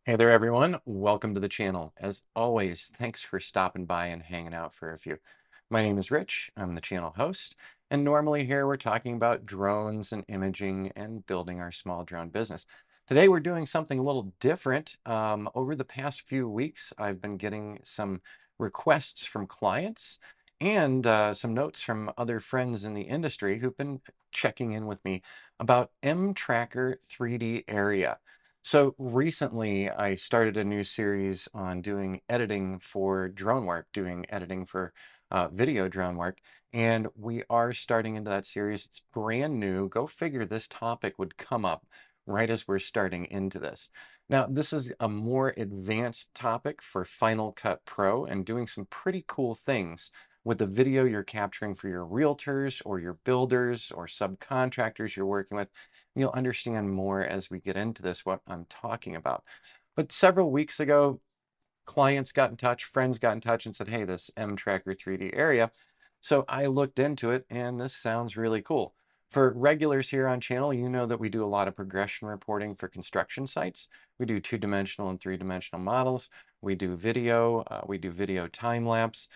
Hey there, everyone. Welcome to the channel. As always, thanks for stopping by and hanging out for a few. My name is Rich. I'm the channel host. And normally here we're talking about drones and imaging and building our small drone business. Today we're doing something a little different. Over the past few weeks, I've been getting some requests from clients and some notes from other friends in the industry who've been checking in with me about Mtracker 3D area. So recently, I started a new series on doing editing for drone work, doing editing for video drone work, and we are starting into that series. It's brand new. Go figure this topic would come up right as we're starting into this. Now, this is a more advanced topic for Final Cut Pro and doing some pretty cool things with the video you're capturing for your realtors or your builders or subcontractors you're working with. You'll understand more as we get into this, what I'm talking about. But several weeks ago, clients got in touch, friends got in touch and said, hey, this Mtracker 3D area. So I looked into it and this sounds really cool. For regulars here on channel, you know that we do a lot of progression reporting for construction sites. We do two-dimensional and three-dimensional models. We do video time lapse,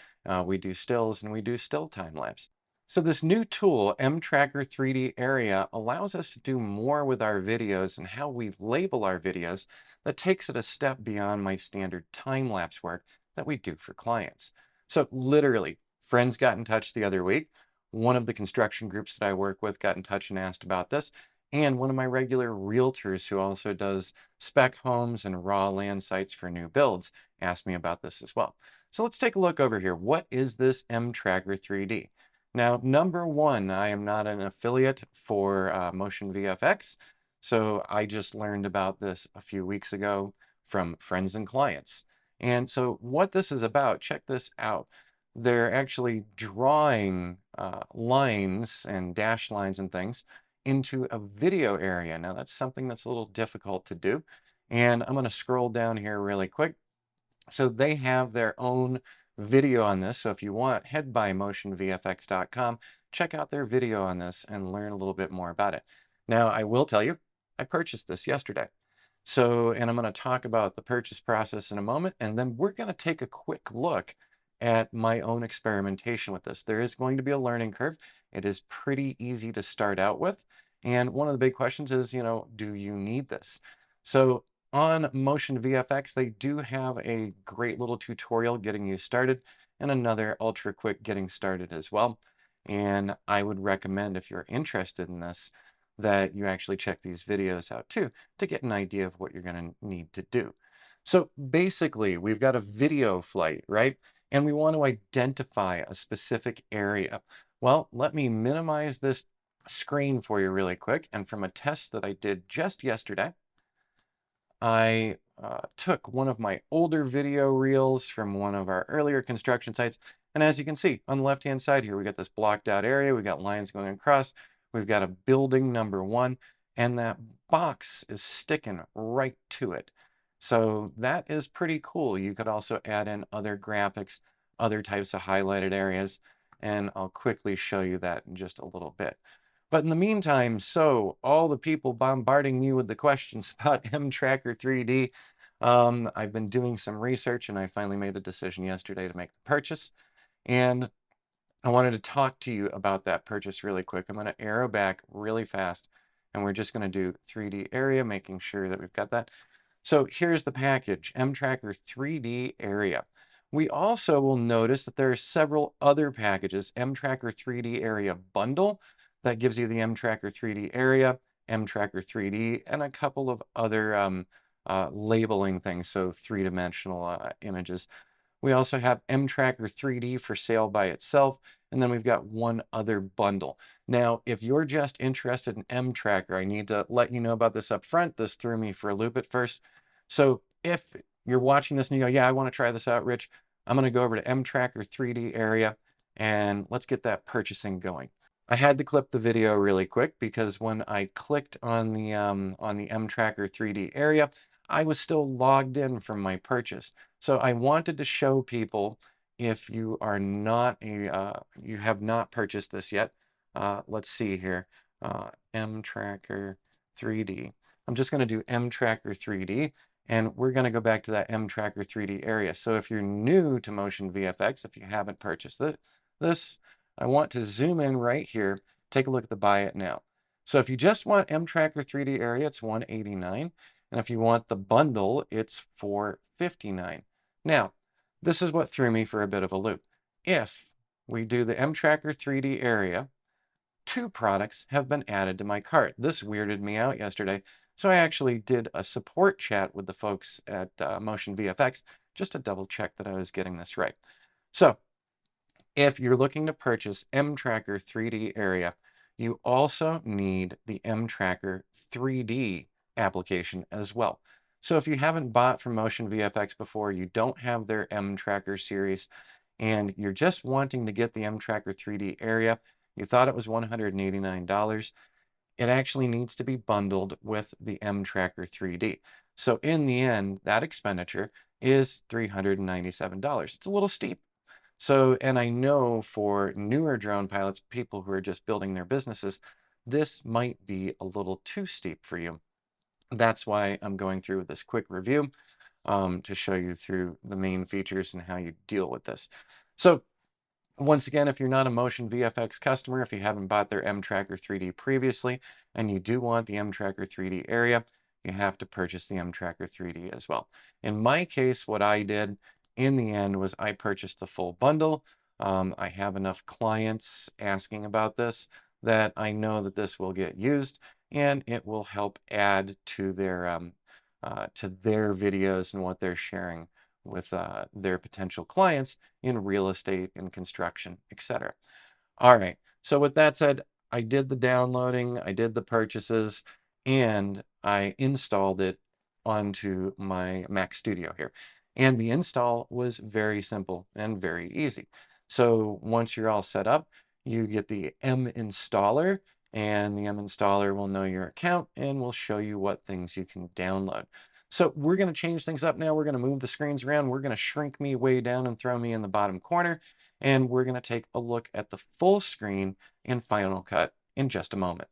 we do stills, and we do still time lapse. So this new tool, Mtracker 3D Area, allows us to do more with our videos and how we label our videos that takes it a step beyond my standard time-lapse work that we do for clients. So literally, friends got in touch the other week. One of the construction groups that I work with got in touch and asked about this. And one of my regular realtors who also does spec homes and raw land sites for new builds asked me about this as well. So let's take a look over here. What is this Mtracker 3D? Now, number one, I am not an affiliate for Motion VFX. So I just learned about this a few weeks ago from friends and clients. And so what this is about, check this out. They're actually drawing lines and dash lines and things into a video area. Now that's something that's a little difficult to do. And I'm going to scroll down here really quick. So they have their own video on this. So if you want, head by motionvfx.com, check out their video on this and learn a little bit more about it. Now, I will tell you, I purchased this yesterday. So, and I'm going to talk about the purchase process in a moment, and then we're going to take a quick look at my own experimentation with this. There is going to be a learning curve. It is pretty easy to start out with. And one of the big questions is, do you need this? So on Motion VFX, they do have a great little tutorial getting you started and another ultra quick getting started as well. And I would recommend, if you're interested in this, that you actually check these videos out too to get an idea of what you're going to need to do. So basically, we've got a video flight, right? And we want to identify a specific area. Well, let me minimize this screen for you really quick. And from a test that I did just yesterday, I took one of my older video reels from one of our earlier construction sites. And as you can see on the left-hand side here, we got this blocked out area. We got lines going across. We've got a building number one, and that box is sticking right to it. So that is pretty cool. You could also add in other graphics, other types of highlighted areas, and I'll quickly show you that in just a little bit. But in the meantime, so all the people bombarding me with the questions about Mtracker 3D, I've been doing some research and I finally made the decision yesterday to make the purchase. And I wanted to talk to you about that purchase really quick. I'm going to arrow back really fast and we're just going to do 3D area, making sure that we've got that. So here's the package, Mtracker 3D area. We also will notice that there are several other packages, Mtracker 3D area bundle, that gives you the Mtracker 3D area, Mtracker 3D, and a couple of other labeling things, so three-dimensional images. We also have Mtracker 3D for sale by itself, and then we've got one other bundle. Now, if you're just interested in Mtracker, I need to let you know about this up front. This threw me for a loop at first. So if you're watching this and you go, yeah, I want to try this out, Rich, I'm going to go over to Mtracker 3D area, and let's get that purchasing going. I had to clip the video really quick because when I clicked on the Mtracker 3D area, I was still logged in from my purchase. So I wanted to show people, if you are not you have not purchased this yet. Let's see here, Mtracker 3D. I'm just going to do Mtracker 3D, And we're going to go back to that Mtracker 3D area. So if you're new to Motion VFX, if you haven't purchased this, I want to zoom in right here, take a look at the buy it now. So if you just want Mtracker 3D area, it's $189. And if you want the bundle, it's $459. Now, this is what threw me for a bit of a loop. If we do the Mtracker 3D area, 2 products have been added to my cart. This weirded me out yesterday. So I actually did a support chat with the folks at Motion VFX just to double check that I was getting this right. So if you're looking to purchase Mtracker 3D area, you also need the Mtracker 3D application as well. So if you haven't bought from Motion VFX before, you don't have their Mtracker series, and you're just wanting to get the Mtracker 3D area, you thought it was $189, it actually needs to be bundled with the Mtracker 3D. So in the end, that expenditure is $397. It's a little steep. So, and I know for newer drone pilots, people who are just building their businesses, this might be a little too steep for you. That's why I'm going through this quick review to show you through the main features and how you deal with this. So once again, if you're not a Motion VFX customer, if you haven't bought their Mtracker 3D previously, and you do want the Mtracker 3D area, you have to purchase the Mtracker 3D as well. In my case, what I did in the end was I purchased the full bundle. I have enough clients asking about this that I know that this will get used, and it will help add to their videos and what they're sharing with their potential clients in real estate and construction, etc. All right. So with that said, I did the downloading, I did the purchases, and I installed it onto my Mac Studio here. And the install was very simple and very easy. So once you're all set up, you get the M installer, and the M installer will know your account and will show you what things you can download. So we're going to change things up now. We're going to move the screens around. We're going to shrink me way down and throw me in the bottom corner. And we're going to take a look at the full screen in Final Cut in just a moment.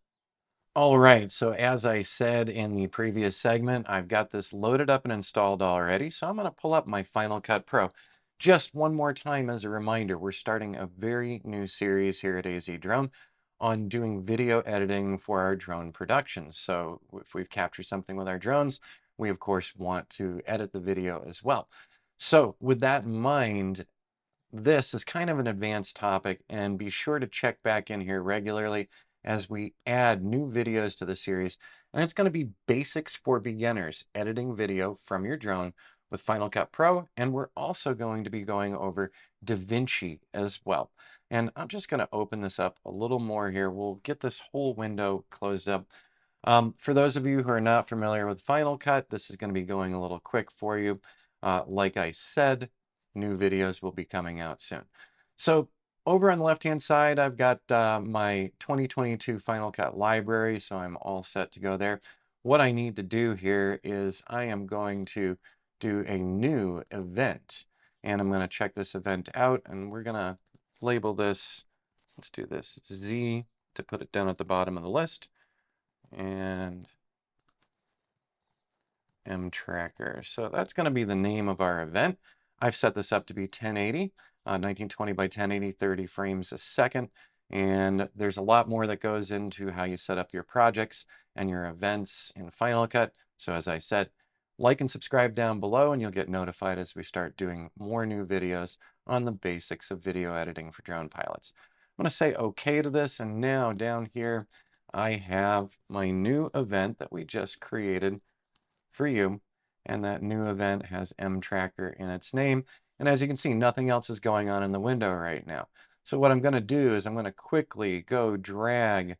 All right, so as I said in the previous segment, I've got this loaded up and installed already. So I'm going to pull up my Final Cut Pro. Just one more time as a reminder, we're starting a very new series here at AZ Drone on doing video editing for our drone productions. So if we've captured something with our drones, we of course want to edit the video as well. So with that in mind, this is kind of an advanced topic, and be sure to check back in here regularly as we add new videos to the series. And it's going to be basics for beginners, editing video from your drone with Final Cut Pro. And we're also going to be going over DaVinci as well. And I'm just going to open this up a little more here. We'll get this whole window closed up. For those of you who are not familiar with Final Cut, this is going to be going a little quick for you. Like I said, new videos will be coming out soon. So over on the left-hand side, I've got my 2022 Final Cut library, so I'm all set to go there. What I need to do here is I am going to do a new event, and I'm going to check this event out, and we're going to label this, let's do this, Z, to put it down at the bottom of the list, and Mtracker. So that's going to be the name of our event. I've set this up to be 1080, 1920 by 1080, 30 frames a second. And there's a lot more that goes into how you set up your projects and your events in Final Cut. So as I said, like and subscribe down below and you'll get notified as we start doing more new videos on the basics of video editing for drone pilots. I'm going to say okay to this, and now down here I have my new event that we just created for you, and that new event has Mtracker in its name. And as you can see, nothing else is going on in the window right now. So what I'm going to do is I'm going to quickly go drag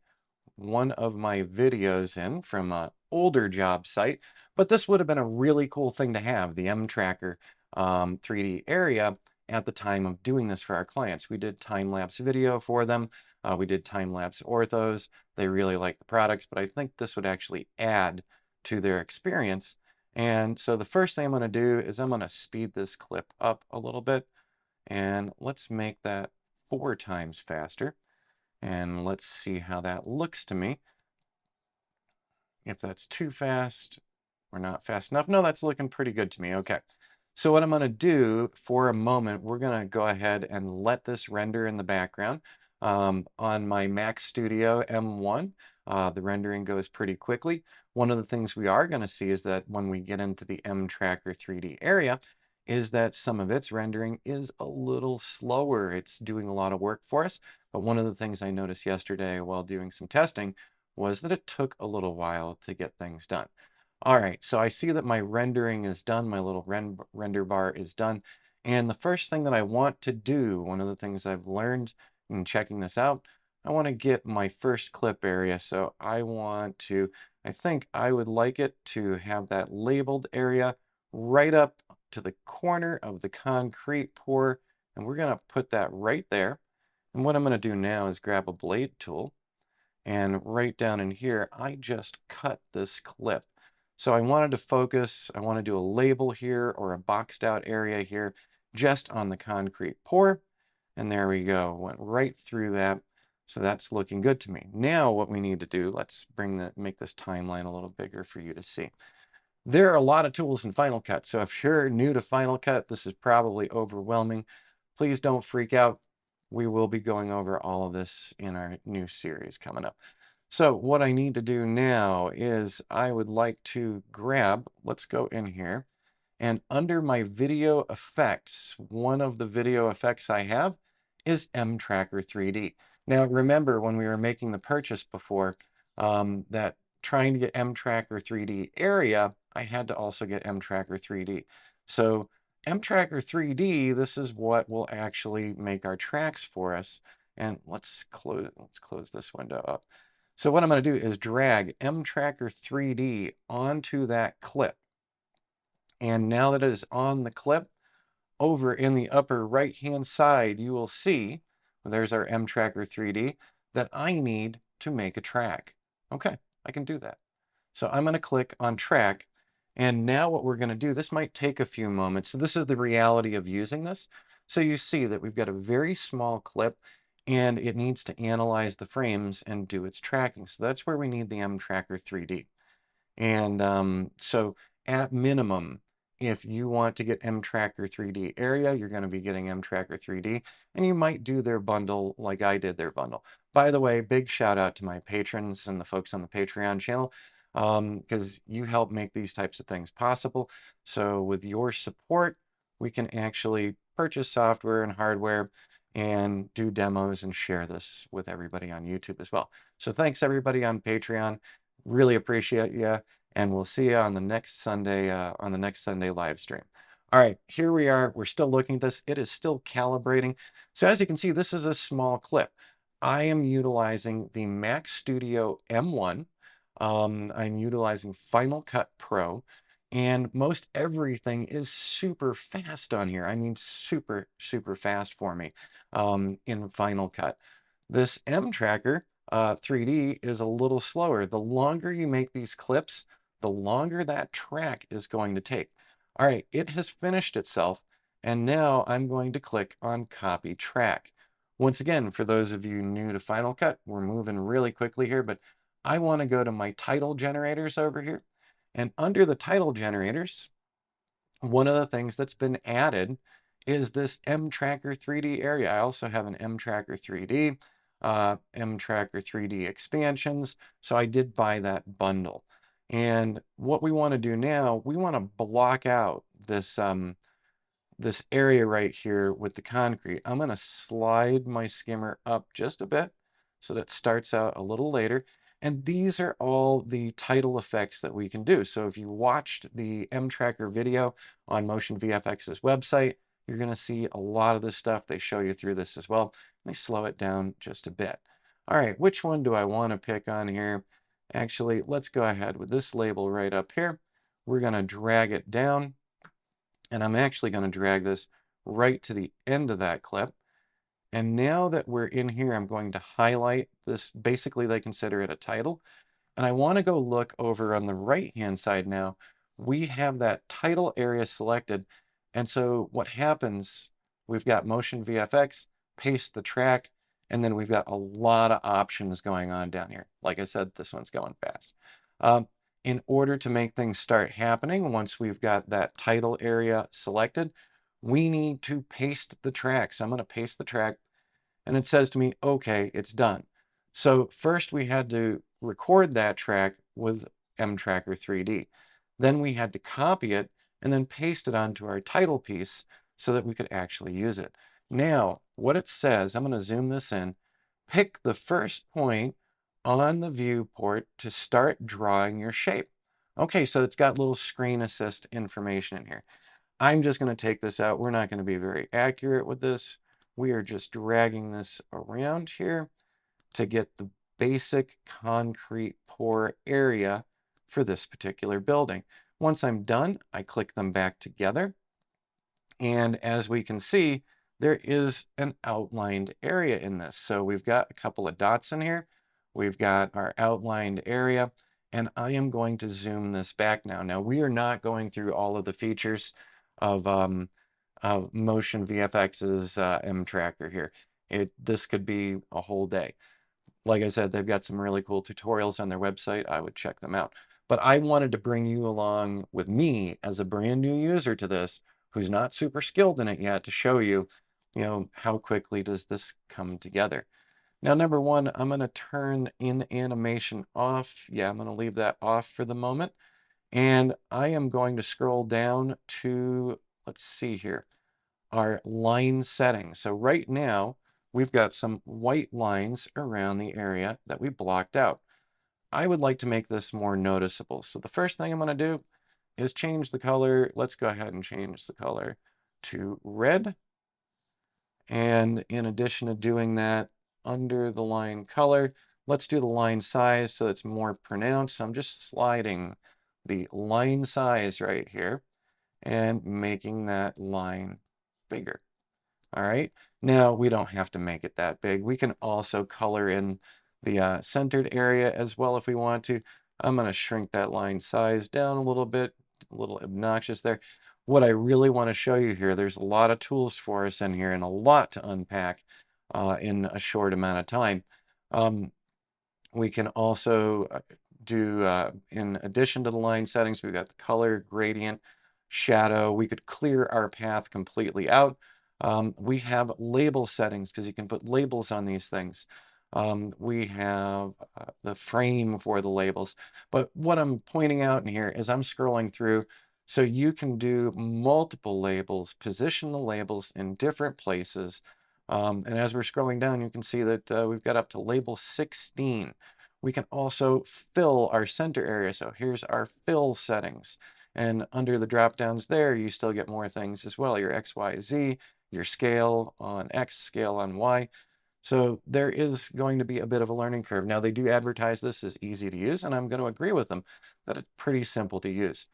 one of my videos in from an older job site, but this would have been a really cool thing to have, the Mtracker 3D area at the time of doing this for our clients. We did time-lapse video for them. We did time-lapse orthos. They really like the products, but I think this would actually add to their experience. And so the first thing I'm going to do is I'm going to speed this clip up a little bit, and let's make that 4 times faster. And let's see how that looks to me. If that's too fast, we're not fast enough. No, that's looking pretty good to me. Okay. So what I'm going to do for a moment, we're going to go ahead and let this render in the background. On my Mac Studio M1, the rendering goes pretty quickly. One of the things we are going to see is that when we get into the Mtracker 3D area, is that some of its rendering is a little slower. It's doing a lot of work for us. But one of the things I noticed yesterday while doing some testing was that it took a little while to get things done. All right, so I see that my rendering is done. My little render bar is done. And the first thing that I want to do, one of the things I've learned in checking this out, I want to get my first clip area. So I think I would like it to have that labeled area right up to the corner of the concrete pour. And we're going to put that right there. And what I'm going to do now is grab a blade tool. And right down in here, I just cut this clip. So I wanted to focus, I want to do a label here or a boxed out area here just on the concrete pour. And there we go, went right through that. So that's looking good to me. Now what we need to do, let's make this timeline a little bigger for you to see. There are a lot of tools in Final Cut. So if you're new to Final Cut, this is probably overwhelming. Please don't freak out. We will be going over all of this in our new series coming up. So what I need to do now is I would like to grab, let's go in here, and under my video effects, one of the video effects I have is Mtracker 3D. Now remember when we were making the purchase before, that trying to get Mtracker 3D area, I had to also get Mtracker 3D. So Mtracker 3D, this is what will actually make our tracks for us. And let's close this window up. So what I'm going to do is drag Mtracker 3D onto that clip. And now that it is on the clip, over in the upper right hand side, you will see, there's our Mtracker 3D, that I need to make a track. Okay, I can do that. So I'm going to click on track. And now what we're going to do, this might take a few moments. So this is the reality of using this. So you see that we've got a very small clip and it needs to analyze the frames and do its tracking. So that's where we need the Mtracker 3D. And so at minimum, if you want to get Mtracker 3D area, you're going to be getting Mtracker 3D, and you might do their bundle like I did their bundle. By the way, big shout out to my patrons and the folks on the Patreon channel, because you help make these types of things possible. So with your support, we can actually purchase software and hardware and do demos and share this with everybody on YouTube as well. So thanks everybody on Patreon. Really appreciate you, and we'll see you on the next Sunday live stream. All right, here we are. We're still looking at this. It is still calibrating. So as you can see, this is a small clip. I am utilizing the Mac Studio M1. I'm utilizing Final Cut Pro, and most everything is super fast on here. I mean, super, super fast for me in Final Cut. This Mtracker 3D is a little slower. The longer you make these clips, the longer that track is going to take. All right, it has finished itself, and now I'm going to click on Copy Track. Once again, for those of you new to Final Cut, we're moving really quickly here, but I want to go to my title generators over here. And under the title generators, one of the things that's been added is this Mtracker 3D area. I also have an Mtracker 3D, Mtracker 3D expansions. So I did buy that bundle. And what we want to do now, we want to block out this area right here with the concrete. I'm going to slide my skimmer up just a bit so that starts out a little later. And these are all the title effects that we can do. So if you watched the Mtracker video on Motion VFX's website, you're going to see a lot of this stuff. They show you through this as well. They slow it down just a bit. All right, which one do I want to pick on here? Actually, let's go ahead with this label right up here. We're going to drag it down. And I'm actually going to drag this right to the end of that clip. And now that we're in here, I'm going to highlight this. Basically, they consider it a title. And I want to go look over on the right-hand side now. We have that title area selected. And so what happens, we've got Motion VFX, paste the track, and then we've got a lot of options going on down here. Like I said, this one's going fast. In order to make things start happening, once we've got that title area selected, we need to paste the track. So I'm going to paste the track, and it says to me, okay, it's done. So first we had to record that track with Mtracker 3D. Then we had to copy it and then paste it onto our title piece so that we could actually use it. Now, what it says, I'm going to zoom this in, pick the first point on the viewport to start drawing your shape. Okay, so it's got little screen assist information in here. I'm just going to take this out. We're not going to be very accurate with this. We are just dragging this around here to get the basic concrete pour area for this particular building. Once I'm done, I click them back together. And as we can see, there is an outlined area in this. So we've got a couple of dots in here. We've got our outlined area, and I am going to zoom this back now. Now, we are not going through all of the features of Motion VFX's Mtracker here. This could be a whole day. Like I said, they've got some really cool tutorials on their website. I would check them out. But I wanted to bring you along with me as a brand new user to this, who's not super skilled in it yet, to show you, how quickly does this come together. Now, number one, I'm going to turn in animation off. Yeah, I'm going to leave that off for the moment. And I am going to scroll down to, let's see here, our line settings. So right now, we've got some white lines around the area that we blocked out. I would like to make this more noticeable. So the first thing I'm going to do is change the color. Let's go ahead and change the color to red. And in addition to doing that, under the line color, let's do the line size so it's more pronounced. So I'm just sliding the line size right here and making that line bigger. All right, now we don't have to make it that big. We can also color in the centered area as well if we want to. I'm going to shrink that line size down a little bit, a little obnoxious there. What I really want to show you here, there's a lot of tools for us in here and a lot to unpack in a short amount of time. We can also do, in addition to the line settings, we've got the color, gradient, shadow. We could clear our path completely out. We have label settings because you can put labels on these things. We have the frame for the labels. But what I'm pointing out in here is I'm scrolling through so you can do multiple labels, position the labels in different places. And as we're scrolling down, you can see that we've got up to label 16. We can also fill our center area. So here's our fill settings. And under the drop downs there, you still get more things as well. Your X, Y, Z, your scale on X, scale on Y. So there is going to be a bit of a learning curve. Now they do advertise this as easy to use, and I'm going to agree with them that it's pretty simple to use.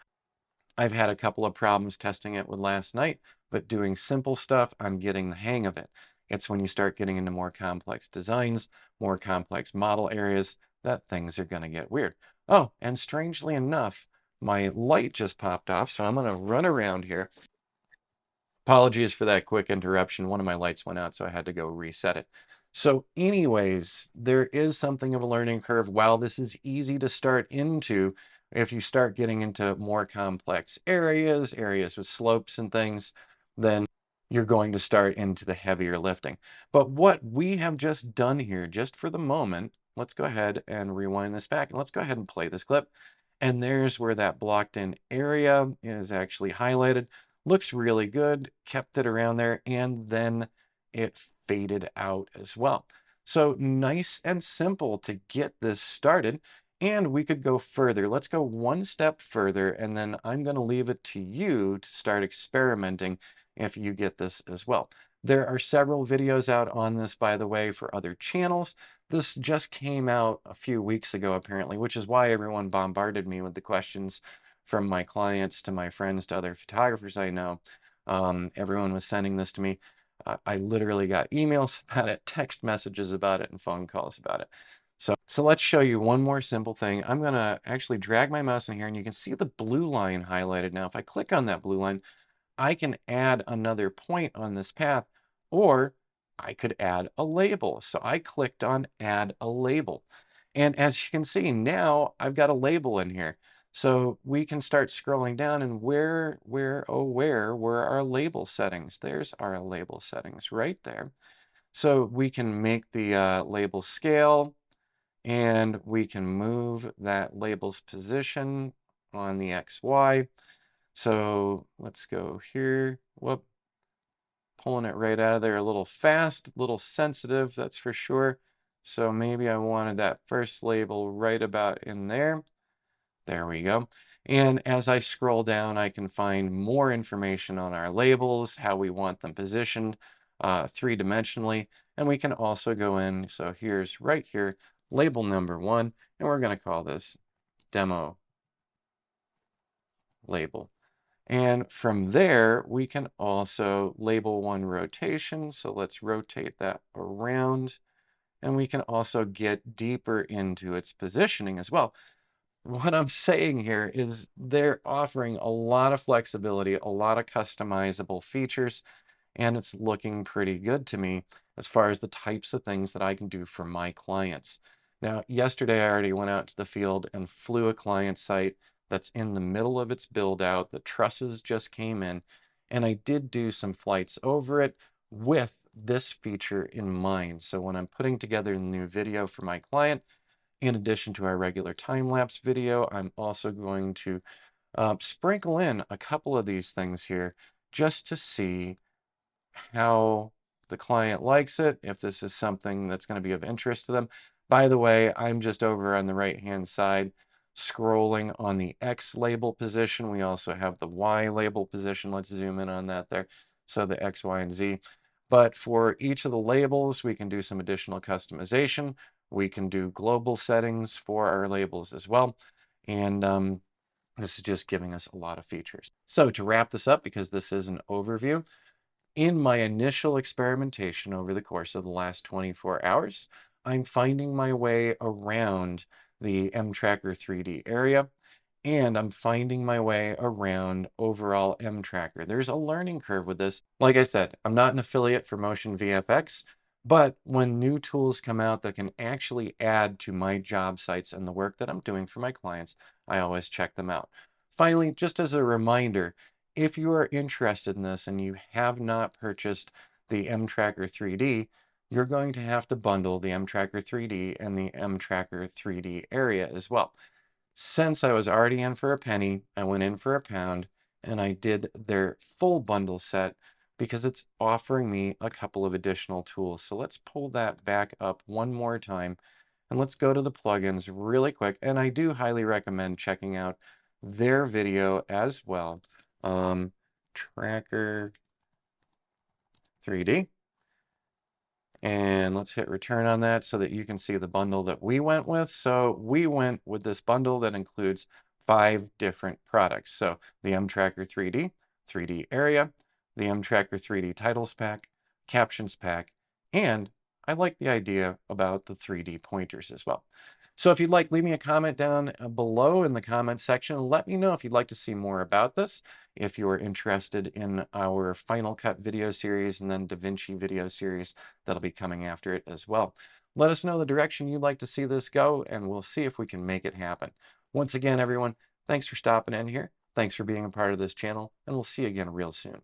I've had a couple of problems testing it with last night, but doing simple stuff, I'm getting the hang of it. It's when you start getting into more complex designs, more complex model areas, that things are going to get weird. Oh, and strangely enough, my light just popped off, so I'm going to run around here. Apologies for that quick interruption. One of my lights went out, so I had to go reset it. So anyways, there is something of a learning curve. While this is easy to start into, if you start getting into more complex areas with slopes and things, then you're going to start into the heavier lifting. But what we have just done here, just for the moment, let's go ahead and rewind this back and let's go ahead and play this clip. And there's where that blocked in area is actually highlighted. Looks really good, kept it around there, and then it faded out as well. So nice and simple to get this started. And we could go further. Let's go one step further, and then I'm going to leave it to you to start experimenting if you get this as well. There are several videos out on this, by the way, for other channels. This just came out a few weeks ago, apparently, which is why everyone bombarded me with the questions from my clients to my friends to other photographers I know. Everyone was sending this to me. I literally got emails about it, text messages about it, and phone calls about it. So let's show you one more simple thing. I'm going to actually drag my mouse in here, and you can see the blue line highlighted. Now, if I click on that blue line, I can add another point on this path, or I could add a label. So I clicked on add a label. And as you can see, now I've got a label in here. So we can start scrolling down and where were our label settings? There's our label settings right there. So we can make the label scale, and we can move that label's position on the XY. So let's go here. Whoop, pulling it right out of there a little fast, a little sensitive, that's for sure. So maybe I wanted that first label right about in there. There we go. And as I scroll down, I can find more information on our labels, how we want them positioned three-dimensionally. And we can also go in, so here's right here, label number 1, and we're going to call this demo label. And from there, we can also label one rotation. So let's rotate that around. And we can also get deeper into its positioning as well. What I'm saying here is they're offering a lot of flexibility, a lot of customizable features, and it's looking pretty good to me as far as the types of things that I can do for my clients. Now, yesterday I already went out to the field and flew a client site that's in the middle of its build out. The trusses just came in, and I did do some flights over it with this feature in mind. So when I'm putting together a new video for my client, in addition to our regular time-lapse video, I'm also going to sprinkle in a couple of these things here just to see how the client likes it, if this is something that's going to be of interest to them. By the way, I'm just over on the right-hand side scrolling on the X label position. We also have the Y label position. Let's zoom in on that there. So the X, Y, and Z. But for each of the labels, we can do some additional customization. We can do global settings for our labels as well. And this is just giving us a lot of features. So to wrap this up, because this is an overview, in my initial experimentation over the course of the last 24 hours, I'm finding my way around the Mtracker 3D area, and I'm finding my way around overall Mtracker. There's a learning curve with this. Like I said, I'm not an affiliate for Motion VFX, but when new tools come out that can actually add to my job sites and the work that I'm doing for my clients, I always check them out. Finally, just as a reminder, if you are interested in this and you have not purchased the Mtracker 3D, you're going to have to bundle the Mtracker 3D and the Mtracker 3D area as well. Since I was already in for a penny, I went in for a pound, and I did their full bundle set because it's offering me a couple of additional tools. So let's pull that back up one more time, and let's go to the plugins really quick. And I do highly recommend checking out their video as well. Tracker 3D. And let's hit return on that so that you can see the bundle that we went with. So we went with this bundle that includes 5 different products. So the Mtracker 3D, 3D area, the Mtracker 3D titles pack, captions pack, and I like the idea about the 3D pointers as well. So if you'd like, leave me a comment down below in the comment section. Let me know if you'd like to see more about this. If you're interested in our Final Cut video series and then DaVinci video series that'll be coming after it as well. Let us know the direction you'd like to see this go, and we'll see if we can make it happen. Once again, everyone, thanks for stopping in here. Thanks for being a part of this channel, and we'll see you again real soon.